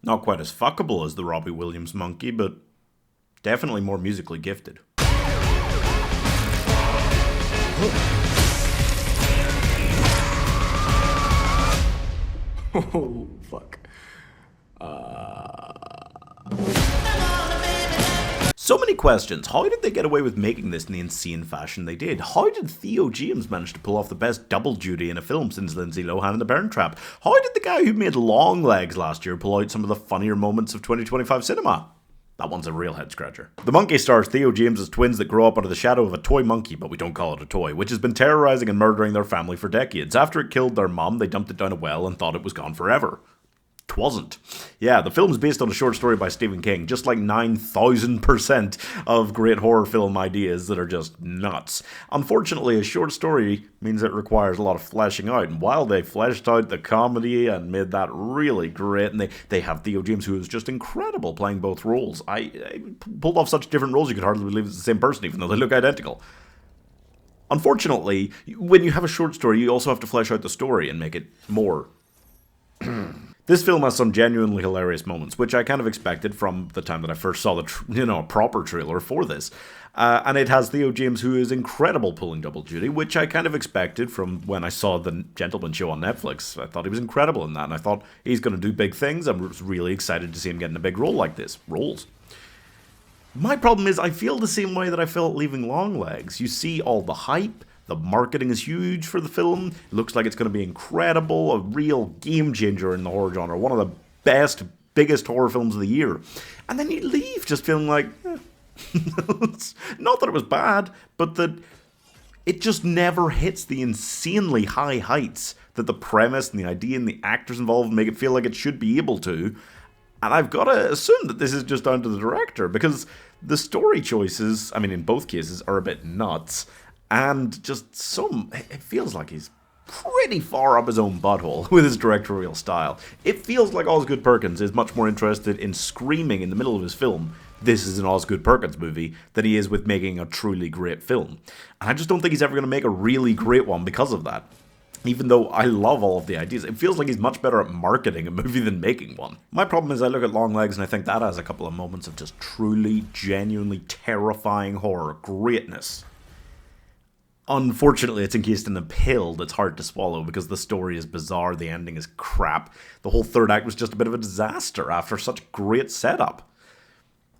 Not quite as fuckable as the Robbie Williams monkey, but definitely more musically gifted. Oh, fuck. So many questions. How did they get away with making this in the insane fashion they did? How did Theojames manage to pull off the best double duty in a film since Lindsay Lohan and The Parent Trap? How did the guy who made Longlegs last year pull out some of the funnier moments of 2025 cinema? That one's a real head-scratcher. The Monkey stars Theojames as twins that grow up under the shadow of a toy monkey, but we don't call it a toy, which has been terrorizing and murdering their family for decades. After it killed their mum, they dumped it down a well and thought it was gone forever. 'Twasn't. Yeah, the film's based on a short story by Stephen King, just like 9,000% of great horror film ideas that are just nuts. Unfortunately, a short story means it requires a lot of fleshing out, and while they fleshed out the comedy and made that really great, and they have Theojames, who is just incredible playing both roles. I pulled off such different roles you could hardly believe it's the same person, even though they look identical. Unfortunately, when you have a short story, you also have to flesh out the story and make it more. This film has some genuinely hilarious moments, which I kind of expected from the time that I first saw the proper trailer for this. And it has Theojames, who is incredible pulling double duty, which I kind of expected from when I saw The Gentleman Show on Netflix. I thought he was incredible in that, and I thought he's going to do big things. I was really excited to see him get in a big role like this. Roles. My problem is I feel the same way that I felt leaving Longlegs. You see all the hype. The marketing is huge for the film. It looks like it's going to be incredible, a real game changer in the horror genre, one of the best, biggest horror films of the year. And then you leave just feeling like, not that it was bad, but that it just never hits the insanely high heights that the premise and the idea and the actors involved make it feel like it should be able to. And I've got to assume that this is just down to the director, because the story choices, I mean, in both cases, are a bit nuts. And just it feels like he's pretty far up his own butthole with his directorial style. It feels like Osgood Perkins is much more interested in screaming in the middle of his film, "This is an Osgood Perkins movie," than he is with making a truly great film. And I just don't think he's ever going to make a really great one because of that. Even though I love all of the ideas, it feels like he's much better at marketing a movie than making one. My problem is I look at Longlegs and I think that has a couple of moments of just truly, genuinely terrifying horror greatness. Unfortunately, it's encased in a pill that's hard to swallow because the story is bizarre, the ending is crap. The whole third act was just a bit of a disaster after such great setup.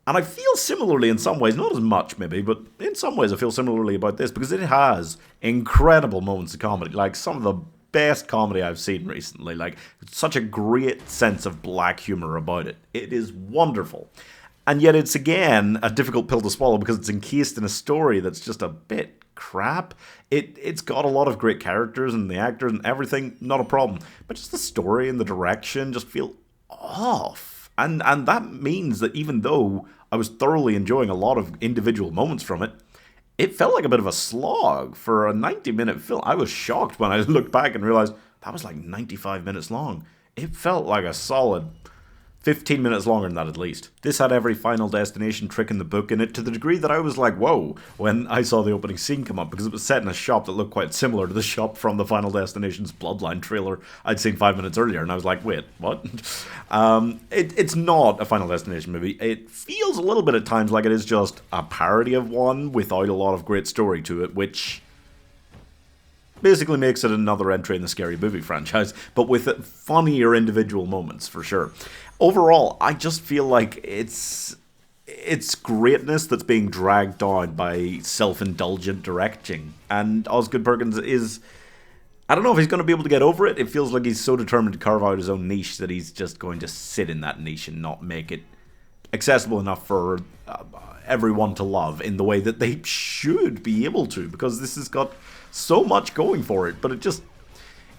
And I feel similarly in some ways, not as much maybe, but in some ways I feel similarly about this because it has incredible moments of comedy, like some of the best comedy I've seen recently, like such a great sense of black humor about it. It is wonderful. And yet it's again a difficult pill to swallow because it's encased in a story that's just a bit crap. It's got a lot of great characters and the actors and everything, not a problem. But just the story and the direction just feel off. And that means that even though I was thoroughly enjoying a lot of individual moments from it, it felt like a bit of a slog for a 90-minute film. I was shocked when I looked back and realized that was like 95 minutes long. It felt like a solid 15 minutes longer than that at least. This had every Final Destination trick in the book in it, to the degree that I was like, whoa, when I saw the opening scene come up, because it was set in a shop that looked quite similar to the shop from the Final Destination's Bloodline trailer I'd seen 5 minutes earlier, and I was like, wait, what? It's not a Final Destination movie. It feels a little bit at times like it is just a parody of one without a lot of great story to it, which basically makes it another entry in the Scary Movie franchise, but with funnier individual moments, for sure. Overall, I just feel like it's greatness that's being dragged down by self-indulgent directing. And Osgood Perkins is, I don't know if he's going to be able to get over it. It feels like he's so determined to carve out his own niche that he's just going to sit in that niche and not make it accessible enough for everyone to love in the way that they should be able to, because this has got so much going for it, but it just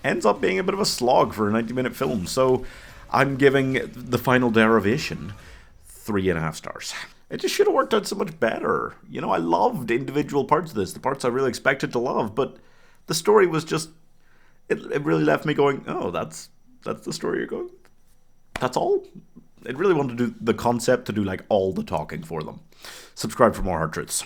ends up being a bit of a slog for a 90-minute film. So I'm giving The Final Derivation 3.5 stars. It just should have worked out so much better. You know, I loved individual parts of this, the parts I really expected to love, but the story was just, it really left me going, oh, that's the story you're going? That's all? It really wanted to do the concept to do like all the talking for them. Subscribe for more hard truths.